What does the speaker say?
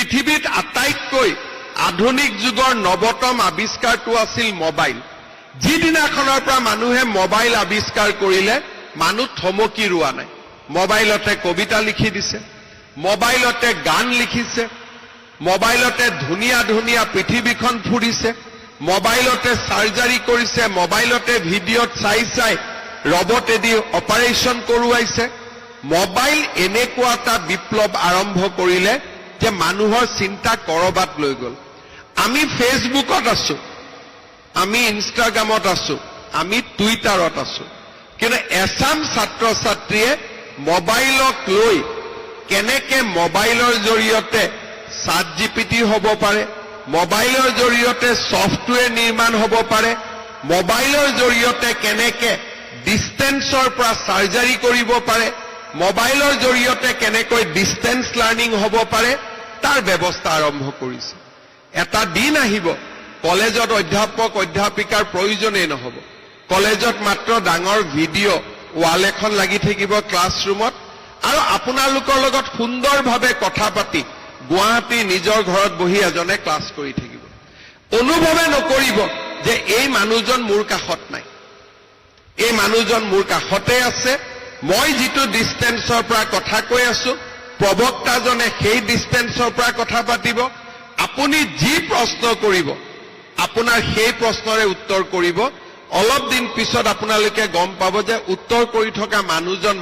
পৃথিৱীত আটাইতকৈ আধুনিক যুগৰ নৱতম আৱিষ্কাৰটো আছিল মোবাইল। যিদিনাখনৰ পৰা মানুহে মোবাইল আৱিষ্কাৰ কৰিলে মানুহ থমকি ৰোৱা নাই। মোবাইলতে কবিতা লিখি দিছে, মোবাইলতে গান লিখিছে, মোবাইলতে ধুনীয়া ধুনীয়া পৃথিৱীখন ফুৰিছে, মোবাইলতে চাৰ্জাৰী কৰিছে, মোবাইলতে ভিডিঅ'ত চাই চাই ৰবটেদি অপাৰেশ্যন কৰোৱাইছে। মোবাইল এনেকুৱা এটা বিপ্লৱ আৰম্ভ কৰিলে যে মানুহৰ চিন্তা কৰবাত লৈ গ'ল। আমি ফেচবুকত আছো, আমি ইনষ্টাগ্ৰামত আছো, আমি টুইটাৰত আছো, কিন্তু এছাম ছাত্ৰ ছাত্ৰীয়ে মোবাইলক লৈ কেনেকে মোবাইলৰ জৰিয়তে ChatGPT হ'ব পাৰে, মোবাইলৰ জৰিয়তে ছফ্টৱেৰ নিৰ্মাণ হ'ব পাৰে, মোবাইলৰ জৰিয়তে কেনেকে ডিষ্টেন্সৰ পৰা চাৰ্জাৰী কৰিব পাৰে, মোবাইলৰ জৰিয়তে কেনেকৈ ডিষ্টেন্স লাৰ্ণিং হ'ব পাৰে, তাৰ ব্যৱস্থা আৰম্ভ কৰিছে। এটা দিন আহিব কলেজত অধ্যাপক অধ্যাপিকাৰ প্ৰয়োজনেই নহ'ব। কলেজত মাত্ৰ ডাঙৰ ভিডিঅ' ৱাল এখন লাগি থাকিব ক্লাছৰুমত, আৰু আপোনালোকৰ লগত সুন্দৰভাৱে কথা পাতি গুৱাহাটী নিজৰ ঘৰত বহি এজনে ক্লাছ কৰি থাকিব। অনুভৱে নকৰিব যে এই মানুহজন মোৰ কাষত নাই, এই মানুহজন মোৰ কাষতে আছে, মই যিটো ডিষ্টেন্সৰ পৰা কথা কৈ আছো প্ৰবক্তাজনে সেই ডিষ্টেন্সৰ পৰা কথা পাতিব। আপুনি যি প্ৰশ্ন কৰিব আপোনাৰ সেই প্ৰশ্নৰে উত্তৰ কৰিব। অলপ দিন পিছত আপোনালোকে গম পাব যে উত্তৰ কৰি থকা মানুহজন